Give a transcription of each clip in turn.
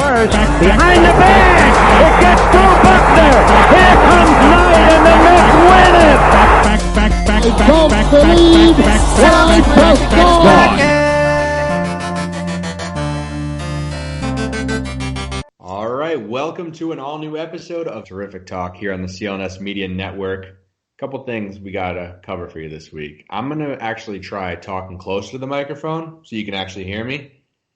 first. Behind the back. It gets through Buckner. Here comes Knight, and the Mets win it. All right, welcome to an all-new episode of Terrific Talk here on the CLNS Media Network. A couple things we got to cover for you this week. I'm going to actually try talking closer to the microphone so you can actually hear me.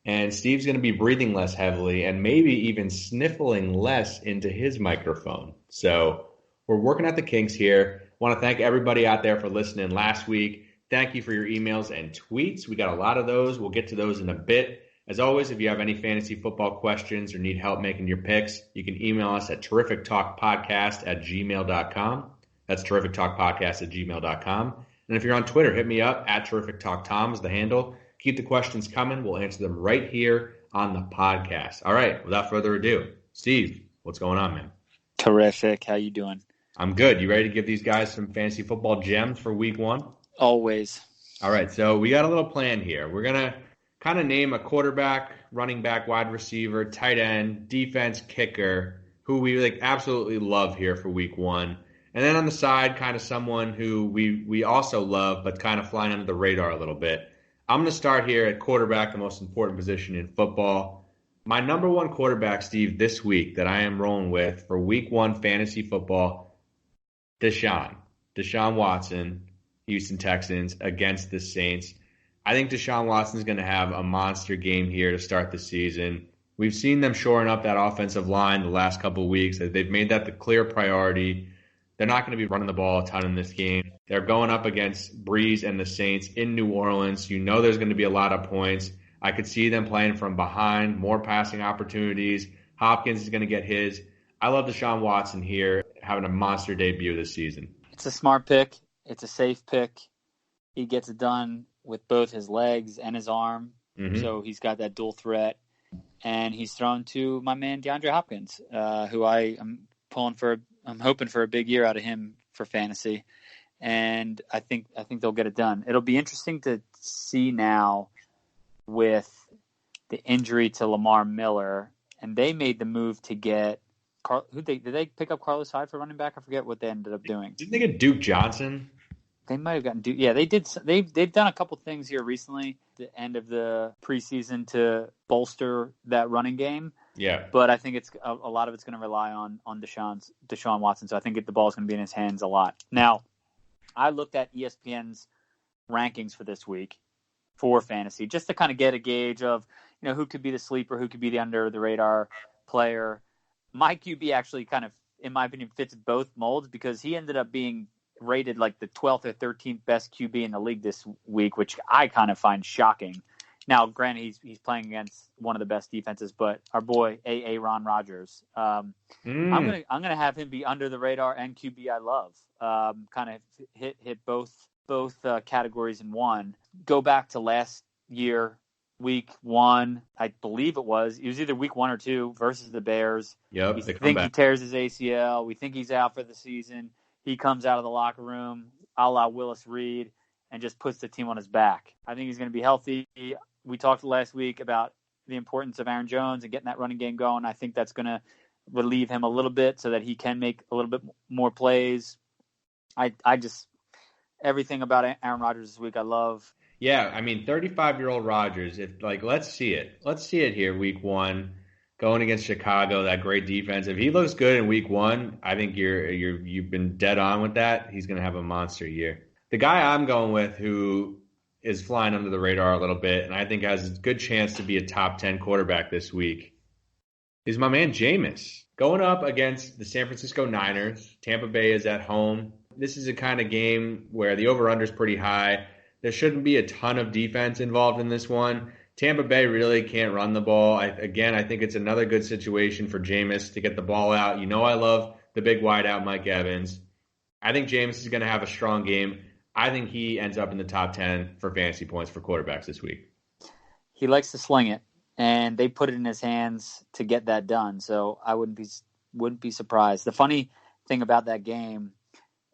And Steve's going to be breathing less heavily and maybe even sniffling less into his microphone. So we're working at the kinks here. I want to thank everybody out there for listening last week. Thank you for your emails and tweets. We got a lot of those. We'll get to those in a bit. As always, if you have any fantasy football questions or need help making your picks, you can email us at terrifictalkpodcast@gmail.com. That's terrifictalkpodcast@gmail.com. And if you're on Twitter, hit me up at terrifictalktom is the handle. Keep the questions coming. We'll answer them right here on the podcast. All right, without further ado, Steve, what's going on, man? Terrific. How you doing? I'm good. You ready to give these guys some fantasy football gems for week one? Always. All right, so we got a little plan here. We're going to kind of name a quarterback, running back, wide receiver, tight end, defense, kicker, who we absolutely love here for week one. And then on the side, kind of someone who we also love, but kind of flying under the radar a little bit. I'm going to start here at quarterback, the most important position in football. My number one quarterback, Steve, this week that I am rolling with for week one fantasy football, Deshaun Watson, Houston Texans against the Saints. I think Deshaun Watson is going to have a monster game here to start the season. We've seen them shoring up that offensive line the last couple of weeks. They've made that the clear priority. They're not going to be running the ball a ton in this game. They're going up against Breeze and the Saints in New Orleans. You know there's going to be a lot of points. I could see them playing from behind, more passing opportunities. Hopkins is going to get his. I love Deshaun Watson here, having a monster debut this season. It's a smart pick. It's a safe pick. He gets it done with both his legs and his arm. Mm-hmm. So he's got that dual threat. And he's thrown to my man DeAndre Hopkins, who I'm hoping for a big year out of him for fantasy. And I think they'll get it done. It'll be interesting to see now with the injury to Lamar Miller, and they made the move to get did they pick up Carlos Hyde for running back? I forget what they ended up doing. Didn't they get Duke Johnson? They might have gotten Duke. Yeah, they did. They've done a couple things here recently, the end of the preseason, to bolster that running game. Yeah, but I think it's a lot of it's going to rely on Deshaun Watson. So I think the ball's going to be in his hands a lot. Now, I looked at ESPN's rankings for this week for fantasy, just to kind of get a gauge of who could be the sleeper, who could be the under the radar player. My QB actually kind of, in my opinion, fits both molds because he ended up being rated like the 12th or 13th best QB in the league this week, which I kind of find shocking. Now, granted, he's playing against one of the best defenses, but our boy Aaron Rodgers, I'm gonna have him be under the radar and QB I love. Kind of hit both categories in one. Go back to last year, week one, I believe it was either week 1 or 2 versus the Bears. Yep, we think he tears his ACL. We think he's out for the season. He comes out of the locker room, a la Willis Reed, and just puts the team on his back. I think he's going to be healthy. We talked last week about the importance of Aaron Jones and getting that running game going. I think that's going to relieve him a little bit so that he can make a little bit more plays. I just everything about Aaron Rodgers this week I love. Yeah, I mean, 35-year-old Rodgers. Let's see it. Let's see it here, week one, going against Chicago, that great defense. If he looks good in week one, I think you've been dead on with that. He's going to have a monster year. The guy I'm going with, who is flying under the radar a little bit, and I think has a good chance to be a top 10 quarterback this week, is my man Jameis. Going up against the San Francisco Niners. Tampa Bay is at home. This is a kind of game where the over-under is pretty high. There shouldn't be a ton of defense involved in this one. Tampa Bay really can't run the ball. I think it's another good situation for Jameis to get the ball out. I love the big wideout Mike Evans. I think Jameis is going to have a strong game. I think he ends up in the top 10 for fantasy points for quarterbacks this week. He likes to sling it, and they put it in his hands to get that done. So I wouldn't be surprised. The funny thing about that game,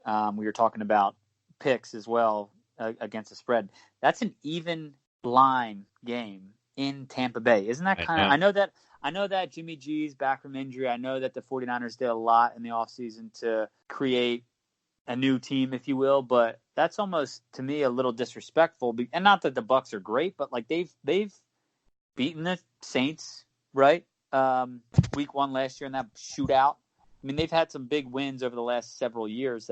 we were talking about picks as well against the spread. That's an even line game in Tampa Bay. Isn't that kind of? I know I know that Jimmy G's back from injury. I know that the 49ers did a lot in the offseason to create a new team, if you will, but that's almost, to me, a little disrespectful. And not that the Bucs are great, but like they've beaten the Saints, right? Week 1 last year in that shootout. I mean, they've had some big wins over the last several years.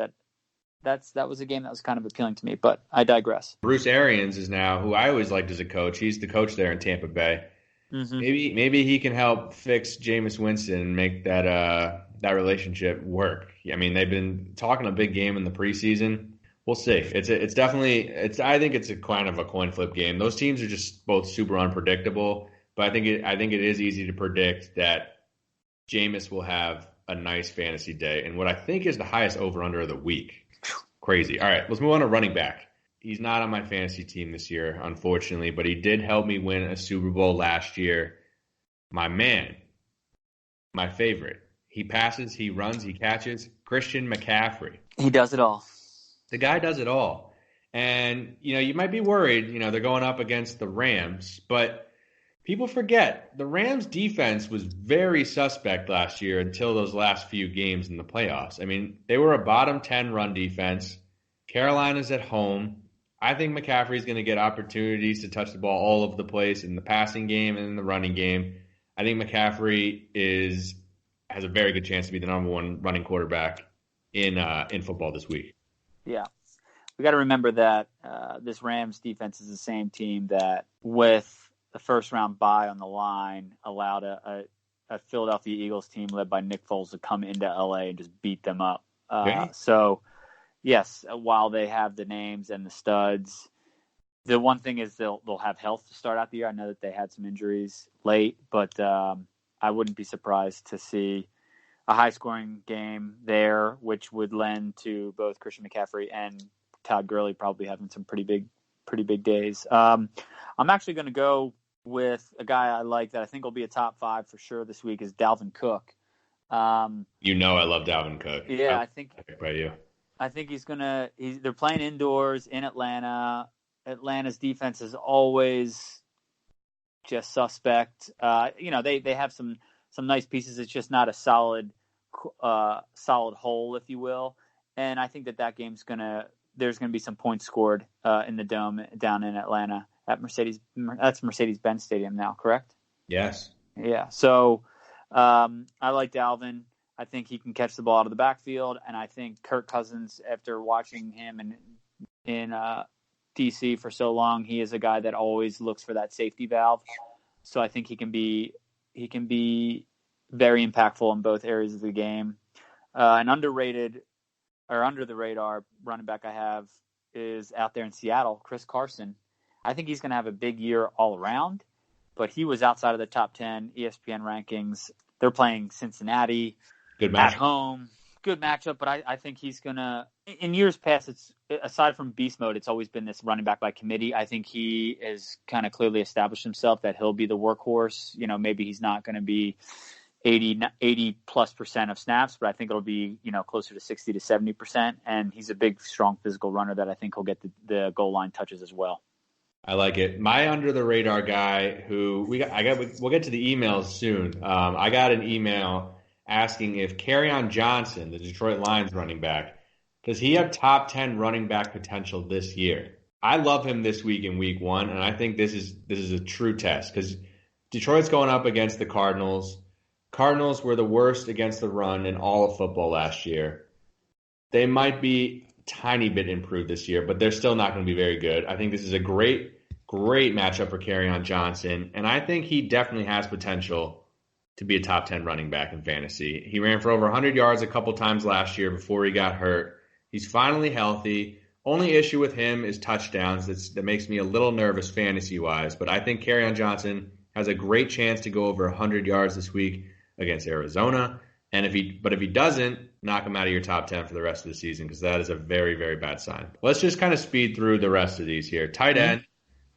That was a game that was kind of appealing to me, but I digress. Bruce Arians is now, who I always liked as a coach. He's the coach there in Tampa Bay. Mm-hmm. Maybe he can help fix Jameis Winston and make that relationship work. I mean, they've been talking a big game in the preseason. We'll see. It's definitely I think it's a kind of a coin flip game. Those teams are just both super unpredictable, but I think it is easy to predict that Jameis will have a nice fantasy day and what I think is the highest over under of the week. Crazy. All right, let's move on to running back. He's not on my fantasy team this year, unfortunately, but he did help me win a Super Bowl last year. My man, my favorite. He passes, he runs, he catches. Christian McCaffrey. He does it all. The guy does it all. And, you might be worried, they're going up against the Rams, but people forget the Rams defense was very suspect last year until those last few games in the playoffs. I mean, they were a bottom 10 run defense. Carolina's at home. I think McCaffrey's going to get opportunities to touch the ball all over the place in the passing game and in the running game. I think McCaffrey has a very good chance to be the number 1 running quarterback in football this week. Yeah. We got to remember that this Rams defense is the same team that, with the first round bye on the line, allowed a Philadelphia Eagles team led by Nick Foles to come into LA and just beat them up. Okay. So, yes, while they have the names and the studs, the one thing is they'll have health to start out the year. I know that they had some injuries late, but I wouldn't be surprised to see a high-scoring game there, which would lend to both Christian McCaffrey and Todd Gurley probably having some pretty big days. I'm actually going to go with a guy I like that I think will be a top 5 for sure this week is Dalvin Cook. I love Dalvin Cook. Yeah, I think by you. I think they're playing indoors in Atlanta. Atlanta's defense is always just suspect. They have some nice pieces. It's just not a solid hole, if you will. And I think that game's there's gonna be some points scored in the Dome down in Atlanta at Mercedes-Benz Stadium now, correct? Yes. Yeah. So I like Dalvin. I think he can catch the ball out of the backfield, and I think Kirk Cousins, after watching him in DC for so long, he is a guy that always looks for that safety valve. So I think he can be very impactful in both areas of the game. An underrated or under the radar running back I have is out there in Seattle, Chris Carson. I think he's going to have a big year all around, but he was outside of the top 10 ESPN rankings. They're playing Cincinnati. Good matchup. At home. Good matchup, but I think he's going to – in years past, it's aside from beast mode, it's always been this running back by committee. I think he has kind of clearly established himself that he'll be the workhorse. Maybe he's not going to be 80+% of snaps, but I think it'll be, closer to 60 to 70%. And he's a big, strong physical runner that I think will get the goal line touches as well. I like it. My under the radar guy who we'll get to the emails soon. I got an email asking if Kerryon Johnson, the Detroit Lions running back, does he have top 10 running back potential this year? I love him this week in week 1, and I think this is a true test because Detroit's going up against the Cardinals. Cardinals were the worst against the run in all of football last year. They might be a tiny bit improved this year, but they're still not going to be very good. I think this is a great matchup for Kerryon Johnson, and I think he definitely has potential to be a top 10 running back in fantasy. He ran for over 100 yards a couple times last year before he got hurt. He's finally healthy. Only issue with him is touchdowns. That makes me a little nervous fantasy-wise, but I think Kerryon Johnson has a great chance to go over 100 yards this week against Arizona. And if he doesn't, knock him out of your top 10 for the rest of the season because that is a very, very bad sign. Let's just kind of speed through the rest of these here. Tight end.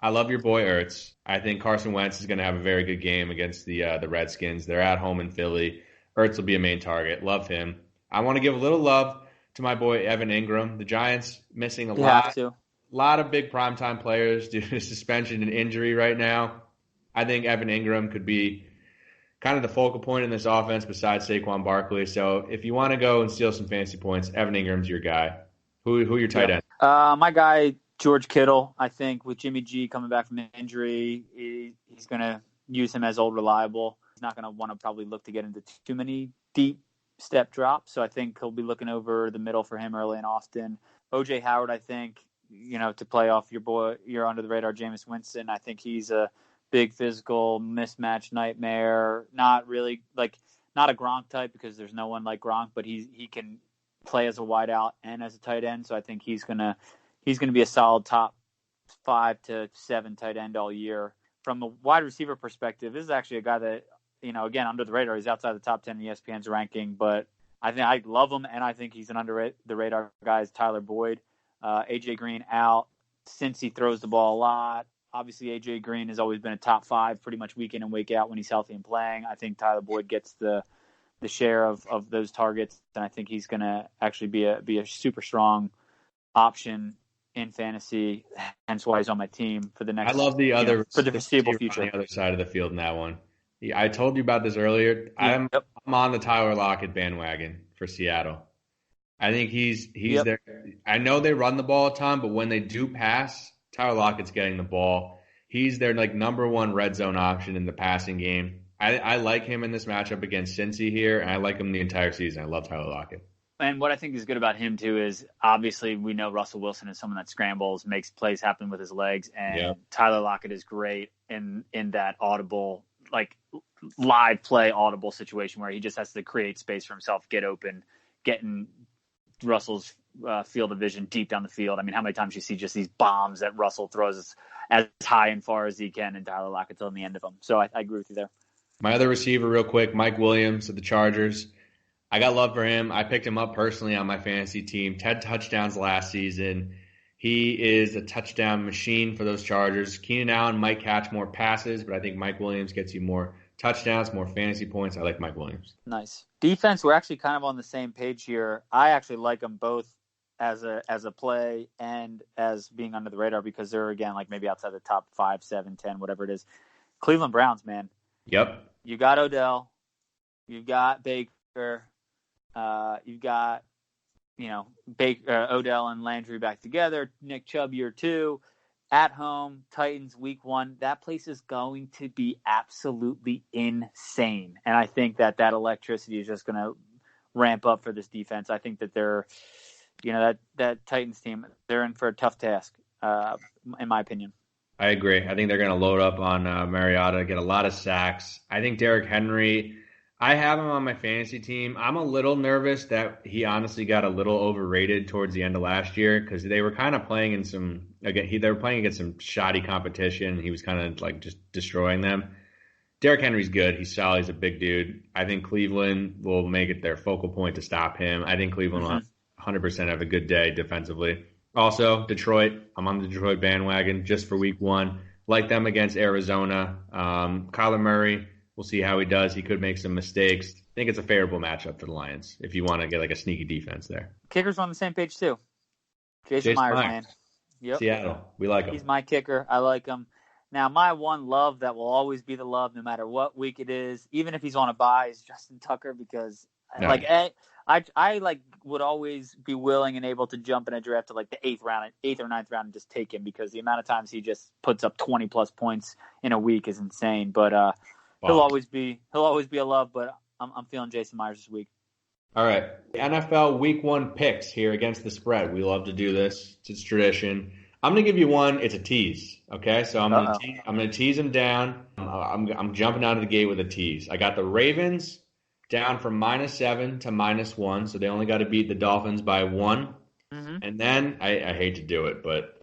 I love your boy Ertz. I think Carson Wentz is going to have a very good game against the Redskins. They're at home in Philly. Ertz will be a main target. Love him. I want to give a little love to my boy Evan Ingram. The Giants missing a lot of big primetime players due to suspension and injury right now. I think Evan Ingram could be kind of the focal point in this offense besides Saquon Barkley. So if you want to go and steal some fantasy points, Evan Ingram's your guy. Who are your tight ends? My guy, George Kittle, I think with Jimmy G coming back from injury, he's going to use him as old reliable. He's not going to want to probably look to get into too many deep step drops. So I think he'll be looking over the middle for him early and often. OJ Howard, I think, to play off your under the radar Jameis Winston, I think he's a big physical mismatch nightmare. Not really not a Gronk type because there's no one like Gronk, but he can play as a wideout and as a tight end. So I think he's gonna be a solid top 5 to 7 tight end all year. From a wide receiver perspective, this is actually a guy that, again, under the radar, he's outside the top 10 in ESPN's ranking, but I think I love him, and I think he's an under the radar guy. Is Tyler Boyd. AJ Green out since he throws the ball a lot. Obviously, AJ Green has always been a top 5 pretty much week in and week out when he's healthy and playing. I think Tyler Boyd gets the share of those targets, and I think he's going to actually be a super strong option in fantasy. Hence why he's on my team for the next. I love for the foreseeable future. On the other side of the field in that one. I told you about this earlier. I'm on the Tyler Lockett bandwagon for Seattle. I think he's there. I know they run the ball a ton, but when they do pass, Tyler Lockett's getting the ball. He's their number one red zone option in the passing game. I like him in this matchup against Cincy here, and I like him the entire season. I love Tyler Lockett. And what I think is good about him, too, is obviously we know Russell Wilson is someone that scrambles, makes plays happen with his legs, and Tyler Lockett is great in that audible, live play audible situation where he just has to create space for himself, get open, getting Russell's field of vision deep down the field. I mean, how many times you see just these bombs that Russell throws as high and far as he can, and Tyler Lockett's on the end of them. So I agree with you there. My other receiver, real quick, Mike Williams of the Chargers. I got love for him. I picked him up personally on my fantasy team. 10 touchdowns last season. He is a touchdown machine for those Chargers. Keenan Allen might catch more passes, but I think Mike Williams gets you more touchdowns, more fantasy points. I like Mike Williams. Nice. Defense, we're actually kind of on the same page here. I actually like them both as a play and as being under the radar because they're, again, maybe outside the top 5, 7, 10, whatever it is. Cleveland Browns, man. Yep. You got Odell. You've got Baker. You've got, Odell and Landry back together. Nick Chubb year 2. At home, Titans week 1. That place is going to be absolutely insane. And I think that electricity is just going to ramp up for this defense. I think that they're, that Titans team, they're in for a tough task, in my opinion. I agree. I think they're going to load up on Mariota, get a lot of sacks. I think Derrick Henry, I have him on my fantasy team. I'm a little nervous that he honestly got a little overrated towards the end of last year because they were kind of playing they were playing against some shoddy competition. He was kind of just destroying them. Derrick Henry's good. He's solid. He's a big dude. I think Cleveland will make it their focal point to stop him. I think Cleveland will 100% have a good day defensively. Also, Detroit. I'm on the Detroit bandwagon just for week 1. Like them against Arizona. Kyler Murray, we'll see how he does. He could make some mistakes. I think it's a favorable matchup for the Lions if you want to get a sneaky defense there. Kicker's on the same page, too. Jason Myers, man. Yep. Seattle. We like him. He's my kicker. I like him. Now, my one love that will always be the love no matter what week it is, even if he's on a bye, is Justin Tucker because I would always be willing and able to jump in a draft to the 8th or 9th round and just take him because the amount of times he just puts up 20 plus points in a week is insane. But he'll always be a love. But I'm feeling Jason Myers this week. All right, NFL Week 1 picks here against the spread. We love to do this. It's tradition. I'm gonna give you one. It's a tease. Okay, so I'm gonna tease them down. I'm jumping out of the gate with a tease. I got the Ravens down from -7 to -1, so they only got to beat the Dolphins by 1. Mm-hmm. And then I hate to do it, but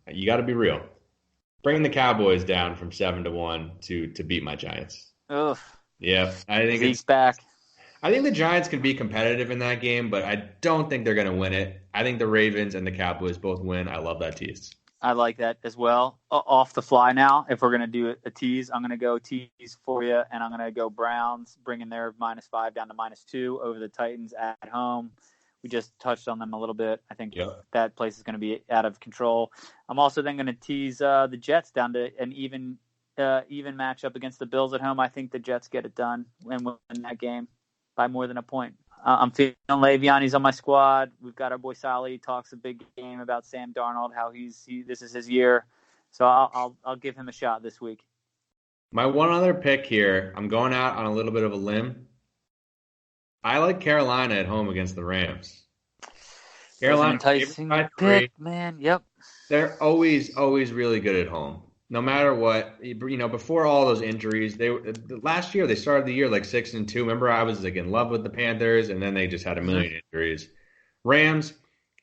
you got to be real. Bringing the Cowboys down from 7 to 1 to beat my Giants. Ugh. Yeah, I think Zeke's back. I think the Giants can be competitive in that game, but I don't think they're going to win it. I think the Ravens and the Cowboys both win. I love that tease. I like that as well. Off the fly now, if we're going to do a tease, I'm going to go tease for you, and I'm going to go Browns, bringing their -5 down to -2 over the Titans at home. We just touched on them a little bit. I think that place is going to be out of control. I'm also then going to tease the Jets down to an even even matchup against the Bills at home. I think the Jets get it done and win that game by more than a point. I'm feeling Le'Veon. He's on my squad. We've got our boy Sally talks a big game about Sam Darnold, how this is his year. So I'll give him a shot this week. My one other pick here, I'm going out on a little bit of a limb. I like Carolina at home against the Rams. Carolina enticing pick, man. Yep. They're always really good at home. No matter what, before all those injuries, last year they started the year like 6-2. Remember, I was like in love with the Panthers, and then they just had a million injuries. Rams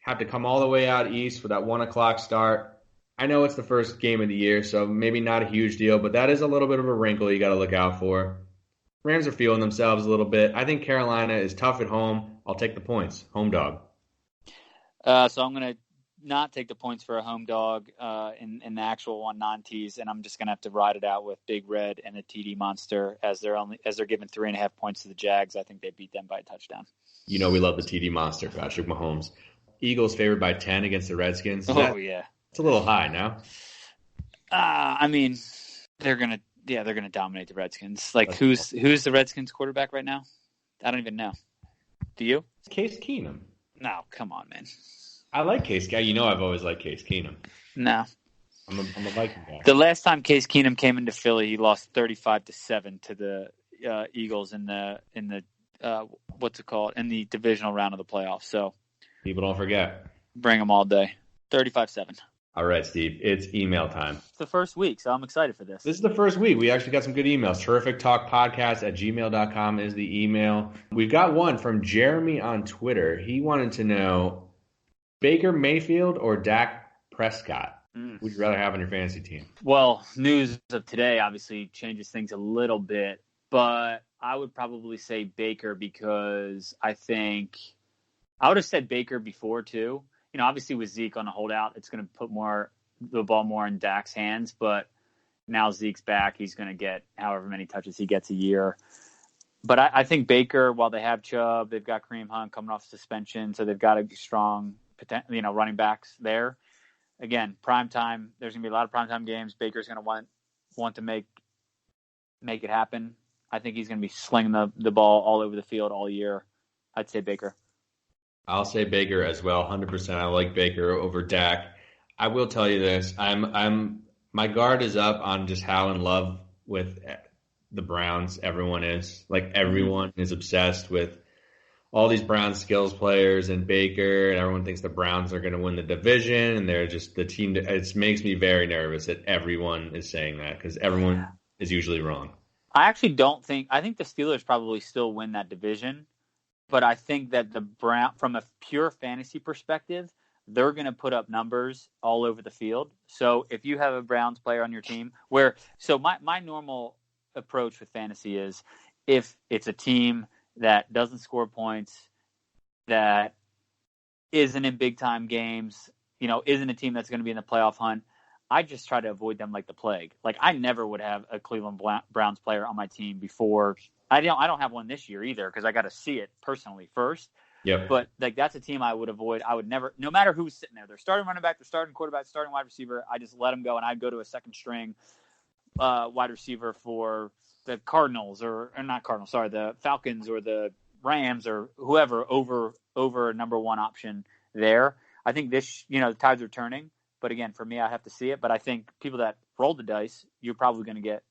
have to come all the way out east for that 1:00 start. I know it's the first game of the year, so maybe not a huge deal, but that is a little bit of a wrinkle you got to look out for. Rams are feeling themselves a little bit. I think Carolina is tough at home. I'll take the points. Home dog. So I'm going to not take the points for a home dog in the actual one non-tease, and I'm just going to have to ride it out with Big Red and a TD Monster as they're giving 3.5 points to the Jags. I think they beat them by a touchdown. We love the TD Monster, Patrick Mahomes. Eagles favored by 10 against the Redskins. Yeah. It's a little high now. I mean, they're gonna dominate the Redskins. Like, who's the Redskins quarterback right now? I don't even know. Do you? Case Keenum. No, come on, man. I like Case Keenum. I've always liked Case Keenum. No. I'm a Viking guy. The last time Case Keenum came into Philly, he lost 35-7 to the Eagles in the what's it called? In the divisional round of the playoffs. So people don't forget. Bring them all day. 35-7. All right, Steve. It's email time. It's the first week, so I'm excited for this. This is the first week. We actually got some good emails. terrifictalkpodcast@gmail.com is the email. We've got one from Jeremy on Twitter. He wanted to know Baker Mayfield or Dak Prescott. Would you rather have on your fantasy team? Well, news of today obviously changes things a little bit, but I would probably say Baker because I think I would have said Baker before too. Obviously with Zeke on a holdout, it's going to put the ball more in Dak's hands, but now Zeke's back. He's going to get however many touches he gets a year. But I think Baker, while they have Chubb, they've got Kareem Hunt coming off suspension, so they've got a strong, running backs there. Again, primetime, there's going to be a lot of primetime games. Baker's going to want to make it happen. I think he's going to be slinging the ball all over the field all year. I'd say Baker. I'll say Baker as well. 100%. I like Baker over Dak. I will tell you this. My guard is up on just how in love with the Browns everyone is. Like, everyone is obsessed with all these Browns skills players and Baker, and everyone thinks the Browns are going to win the division, and they're just the team. It makes me very nervous that everyone is saying that because everyone is usually wrong. I actually don't think – I think the Steelers probably still win that division. But I think that the Brown, from a pure fantasy perspective, they're going to put up numbers all over the field. So if you have a Browns player on your team my normal approach with fantasy is if it's a team that doesn't score points, that isn't in big time games, isn't a team that's going to be in the playoff hunt, I just try to avoid them like the plague. Like, I never would have a Cleveland Browns player on my team before. I don't have one this year either because I got to see it personally first. Yep. But that's a team I would avoid. I would never, no matter who's sitting there, they're starting running back, they're starting quarterback, starting wide receiver. I just let them go, and I'd go to a second string wide receiver for the Cardinals or not Cardinals, sorry, the Falcons or the Rams or whoever over number one option there. I think this, the tides are turning. But again, for me, I have to see it. But I think people that roll the dice, you're probably going to get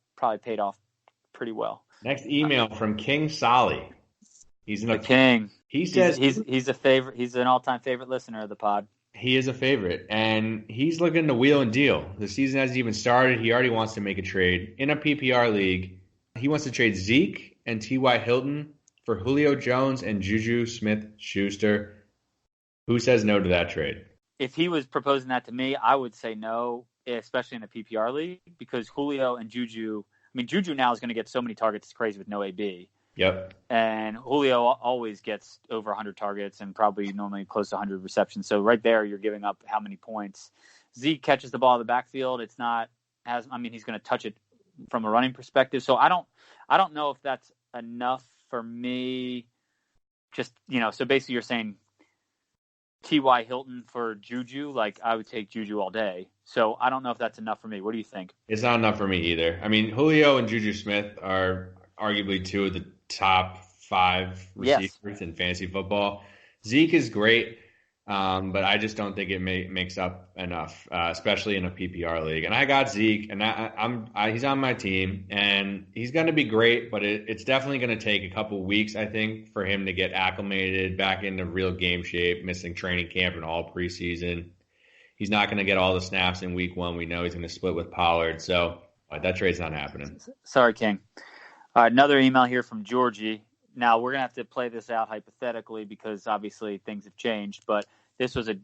paid off pretty well. Next email from King Solly. He's the king. He says he's a favorite. He's an all-time favorite listener of the pod. He is a favorite, and he's looking to wheel and deal. The season hasn't even started. He already wants to make a trade in a PPR league. He wants to trade Zeke and T.Y. Hilton for Julio Jones and Juju Smith-Schuster. Who says no to that trade? If he was proposing that to me, I would say no, especially in a PPR league, because Julio and Juju. Juju now is going to get so many targets, it's crazy with no AB. Yep. And Julio always gets over 100 targets and probably normally close to 100 receptions. So right there, you're giving up how many points. Zeke catches the ball in the backfield. It's not he's going to touch it from a running perspective. So I don't know if that's enough for me. Just, so basically you're saying T.Y. Hilton for Juju, like I would take Juju all day. So I don't know if that's enough for me. What do you think? It's not enough for me either. I mean, Julio and Juju Smith are arguably two of the top 5 Yes. receivers in fantasy football. Zeke is great, but I just don't think it makes up enough, especially in a PPR league. And I got Zeke, and he's on my team, and he's going to be great, but it's definitely going to take a couple weeks, I think, for him to get acclimated back into real game shape, missing training camp and all preseason. He's not going to get all the snaps in week 1. We know he's going to split with Pollard. So that trade's not happening. Sorry, King. All right, another email here from Georgie. Now, we're going to have to play this out hypothetically because obviously things have changed. But this was a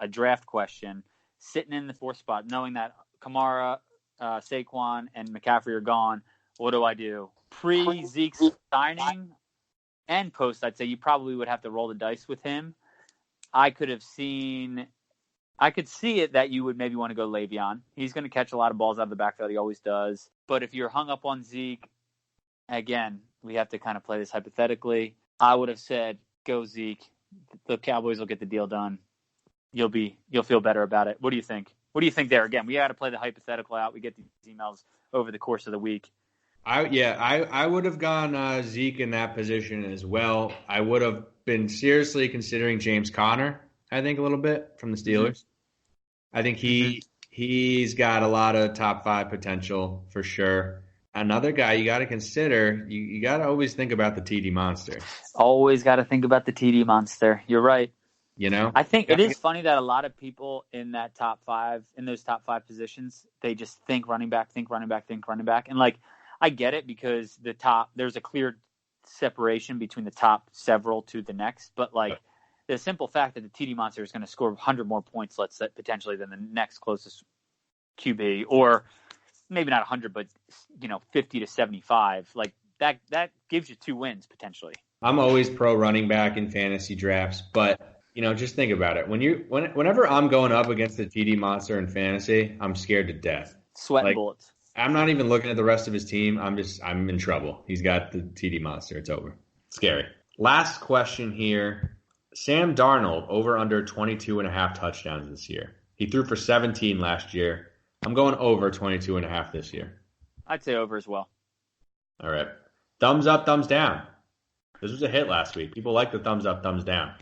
draft question. Sitting in the 4th spot, knowing that Kamara, Saquon, and McCaffrey are gone, what do I do? Pre-Zeke signing and post, I'd say you probably would have to roll the dice with him. I could see it that you would maybe want to go Le'Veon. He's going to catch a lot of balls out of the backfield. He always does. But if you're hung up on Zeke, again, we have to kind of play this hypothetically. I would have said go Zeke. The Cowboys will get the deal done. You'll feel better about it. What do you think? What do you think there? Again, we got to play the hypothetical out. We get these emails over the course of the week. I would have gone Zeke in that position as well. I would have been seriously considering James Conner, I think, a little bit from the Steelers. Mm-hmm. I think he's got a lot of top 5 potential for sure. Another guy you got to consider, you got to always think about the TD monster. Always got to think about the TD monster. You're right. You know, I think it is funny that a lot of people in that top 5, in those top 5 positions, they just think running back. And like, I get it because there's a clear separation between the top several to the next, but like, the simple fact that the TD monster is going to score 100 more points, let's say, potentially than the next closest QB, or maybe not 100, but 50 to 75, like that gives you 2 wins potentially. I'm always pro running back in fantasy drafts, but just think about it. Whenever I'm going up against the TD monster in fantasy, I'm scared to death. Sweating bullets. I'm not even looking at the rest of his team. I'm in trouble. He's got the TD monster. It's over. Scary. Last question here. Sam Darnold, over under 22.5 touchdowns this year. He threw for 17 last year. I'm going over 22.5 this year. I'd say over as well. All right. Thumbs up, thumbs down. This was a hit last week. People like the thumbs up, thumbs down.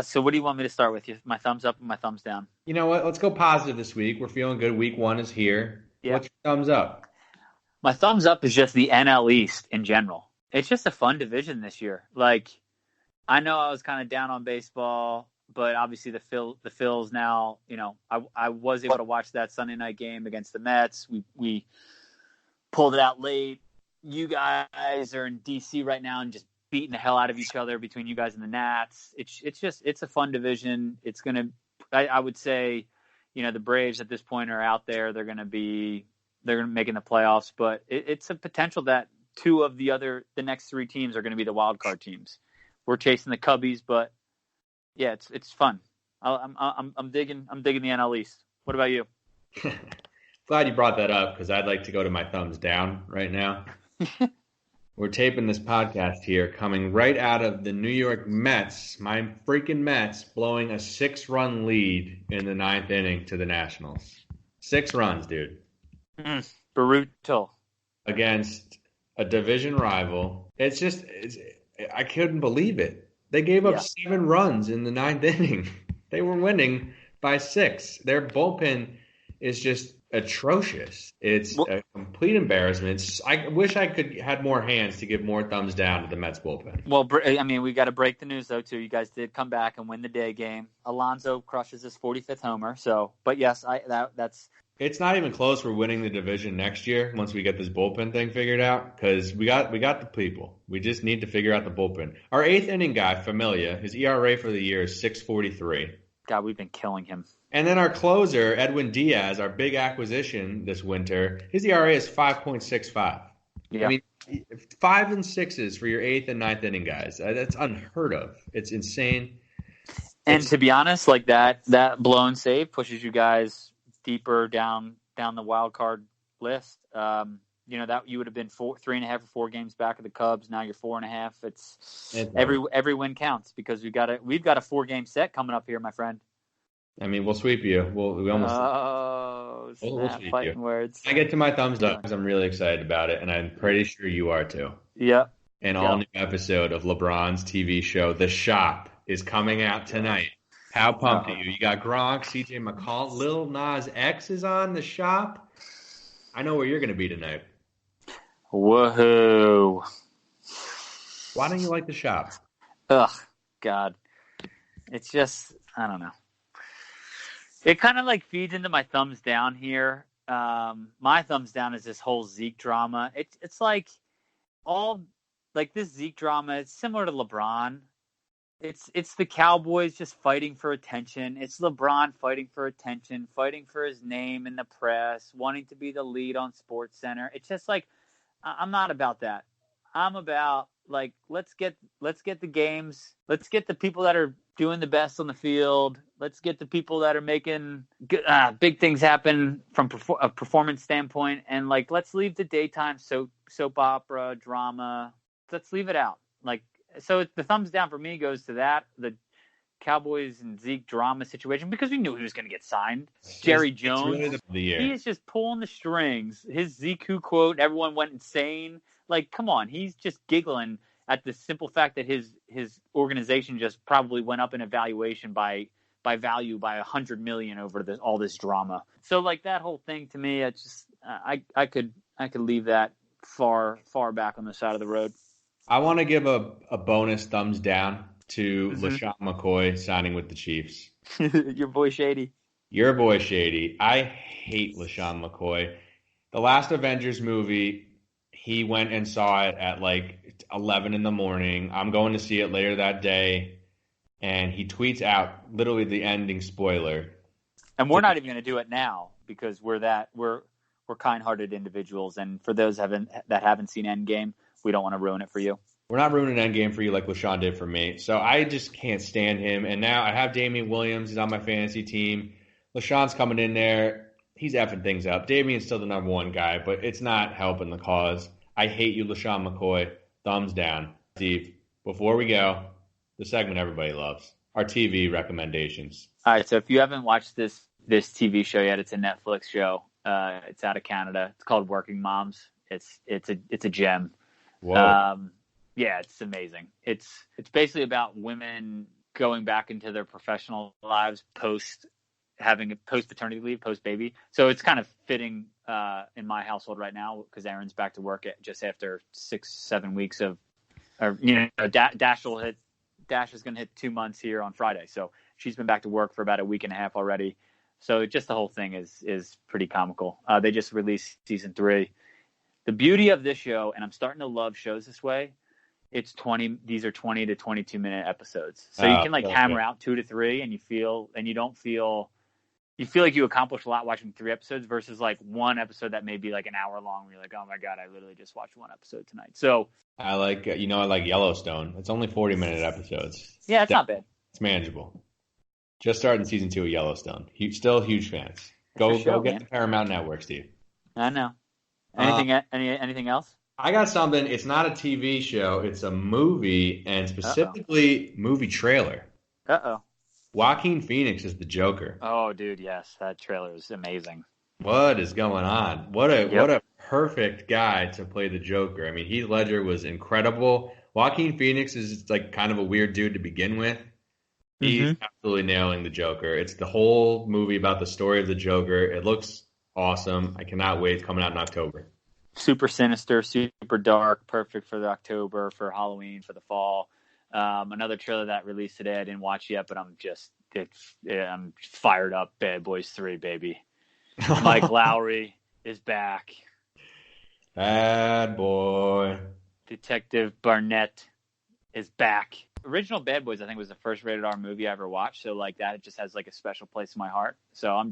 So what do you want me to start with? My thumbs up and my thumbs down? You know what? Let's go positive this week. We're feeling good. Week 1 is here. Yeah. What's your thumbs up? My thumbs up is just the NL East in general. It's just a fun division this year. Like, I know I was kind of down on baseball, but obviously the Phils now, I was able to watch that Sunday night game against the Mets. We pulled it out late. You guys are in DC right now and just beating the hell out of each other between you guys and the Nats. It's a fun division. It's going to, I would say, the Braves at this point are out there. They're going to be making the playoffs, but it's a potential that 2 of the next 3 teams are going to be the wild card teams. We're chasing the Cubbies, but yeah, it's fun. I'm digging the NL East. What about you? Glad you brought that up because I'd like to go to my thumbs down right now. We're taping this podcast here, coming right out of the New York Mets, my freaking Mets, blowing a 6-run lead in the 9th inning to the Nationals. 6 runs, dude. Brutal. Against a division rival. I couldn't believe it. They gave up 7 runs in the 9th inning. They were winning by 6. Their bullpen is just atrocious. It's a complete embarrassment. I wish I could had more hands to give more thumbs down to the Mets bullpen. Well, I mean, we got to break the news though too. You guys did come back and win the day game. Alonso crushes his 45th homer. So, but yes, that's. It's not even close for winning the division next year once we get this bullpen thing figured out because we got the people. We just need to figure out the bullpen. Our 8th inning guy, Familia, his ERA for the year is 6.43. God, we've been killing him. And then our closer, Edwin Diaz, our big acquisition this winter, his ERA is 5.65. Yeah. I mean, 5 and 6s for your 8th and 9th inning guys. That's unheard of. It's insane. And to be honest, like that blown save pushes you guys deeper down the wild card list. That you would have been 3.5 or 4 games back of the Cubs. Now you're 4.5. It's every win counts because we've got a 4-game set coming up here, my friend. I mean, we'll sweep you. We almost we'll Snap! sweep you. Fighting words. I get to my thumbs up because I'm really excited about it, and I'm pretty sure you are too. Yep. An all-new episode of LeBron's TV show, The Shop, is coming out tonight. How pumped are you? You got Gronk, CJ McCall, Lil Nas X is on The Shop. I know where you're going to be tonight. Woohoo! Why don't you like The Shop? Ugh, God. It's just, I don't know. It kind of like feeds into my thumbs down here. My thumbs down is this whole Zeke drama. It's like all like this Zeke drama. It's similar to LeBron. It's the Cowboys just fighting for attention. It's LeBron fighting for attention, fighting for his name in the press, wanting to be the lead on SportsCenter. It's just like I'm not about that. I'm about like let's get the games. Let's get the people that are doing the best on the field. Let's get the people that are making big things happen from a performance standpoint, and like let's leave the daytime soap opera drama. Let's leave it out. Like so, the thumbs down for me goes to that the Cowboys and Zeke drama situation because we knew he was going to get signed. Jerry Jones, really the year. He is just pulling the strings. His Zeke who quote, everyone went insane. Like, come on, he's just giggling at the simple fact that his organization just probably went up in evaluation by value by $100 million over all this drama. So like that whole thing to me, it's just I could leave that far back on the side of the road. I want to give a bonus thumbs down to LaShawn McCoy signing with the Chiefs. Your boy Shady. Your boy Shady. I hate LaShawn McCoy. The last Avengers movie, he went and saw it at like 11 in the morning. I'm going to see it later that day. And he tweets out literally the ending spoiler. And we're not even going to do it now because we're kind-hearted individuals. And for those that haven't seen Endgame, we don't want to ruin it for you. We're not ruining Endgame for you like LaShawn did for me. So I just can't stand him. And now I have Damian Williams. He's on my fantasy team. LaShawn's coming in there. He's effing things up. Damian's still the number one guy, but it's not helping the cause. I hate you, LaShawn McCoy. Thumbs down. Steve, before we go, the segment everybody loves, our TV recommendations. All right, so if you haven't watched this TV show yet, it's a Netflix show. It's out of Canada. It's called Working Moms. It's a gem. Whoa. Yeah, it's amazing. It's basically about women going back into their professional lives post paternity leave, post baby. So it's kind of fitting in my household right now because Erin's back to work just after 6-7 weeks Dash is going to hit 2 months here on Friday. So she's been back to work for about a week and a half already. So just the whole thing is pretty comical. They just released season 3. The beauty of this show, and I'm starting to love shows this way, these are 20 to 22 minute episodes. So you can hammer out 2 to 3 and you feel like you accomplish a lot watching 3 episodes versus like one episode that may be like an hour long where you're like, oh my God, I literally just watched 1 episode tonight. So I like Yellowstone. It's only 40-minute episodes. Yeah, it's not bad. It's manageable. Just starting season 2 of Yellowstone. Still huge fans. Go get the Paramount Network, Steve. I know. Anything else? I got something. It's not a TV show. It's a movie, and specifically movie trailer. Uh-oh. Joaquin Phoenix is the Joker. Oh, dude, yes. That trailer is amazing. What is going on? What a perfect guy to play the Joker. I mean, Heath Ledger was incredible. Joaquin Phoenix is like kind of a weird dude to begin with. He's absolutely nailing the Joker. It's the whole movie about the story of the Joker. It looks awesome. I cannot wait. It's coming out in October. Super sinister, super dark, perfect for the October, for Halloween, for the fall. Another trailer that released today I didn't watch yet, but I'm fired up. Bad Boys 3, baby. Mike Lowry is back. Bad boy. Detective Garnett is back. Original Bad Boys, I think, was the first rated R movie I ever watched. So like that, it just has like a special place in my heart. So I'm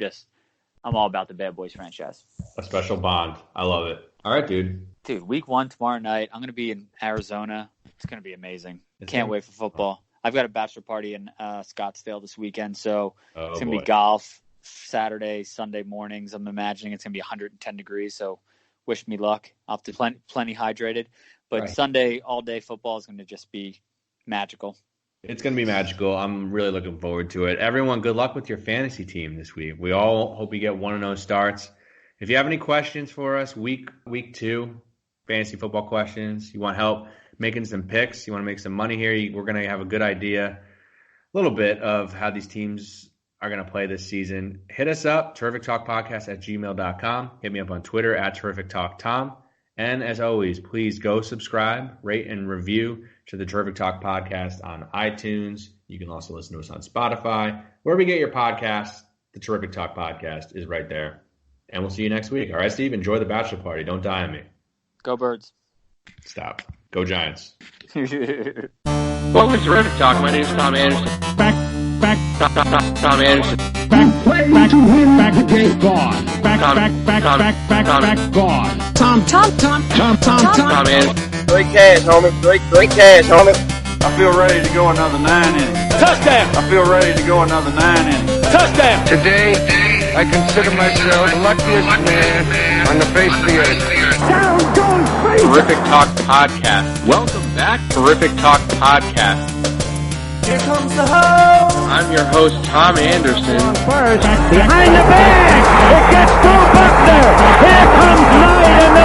all about the Bad Boys franchise. A special bond. I love it. All right, dude. Dude, week 1 tomorrow night. I'm going to be in Arizona. It's going to be amazing. Can't wait for football. I've got a bachelor party in Scottsdale this weekend, so it's going to be golf Saturday, Sunday mornings. I'm imagining it's going to be 110 degrees, so wish me luck. I'll have to plenty hydrated. But right. Sunday, all-day football is going to just be magical. It's going to be magical. I'm really looking forward to it. Everyone, good luck with your fantasy team this week. We all hope you get 1-0 starts. If you have any questions for us, week 2, fantasy football questions, you want help making some picks, you want to make some money here, we're going to have a good idea, a little bit of how these teams are going to play this season. Hit us up, terrifictalkpodcast@gmail.com. Hit me up on Twitter @terrifictalktom. And as always, please go subscribe, rate, and review to the Terrific Talk podcast on iTunes. You can also listen to us on Spotify. Wherever you get your podcasts, the Terrific Talk podcast is right there. And we'll see you next week. All right, Steve, enjoy the bachelor party. Don't die on me. Go Birds. Stop. Go Giants. Welcome to Terrific Talk. My name is Tom Anderson. Tom Anderson. Play to win the game. Gone. Gone. Tom Anderson. Great cash, homie. Great cash, homie. I feel ready to go another 9 innings. Touchdown. I feel ready to go another 9 innings. Touchdown. Today, I consider myself the luckiest man on the face of the earth. Down goes Frazier. Terrific Talk Podcast. Welcome back, Terrific Talk Podcast. Here comes the hoe. I'm your host, Tom Anderson. First, behind the bag. It gets through Buckner. Here comes Knight, and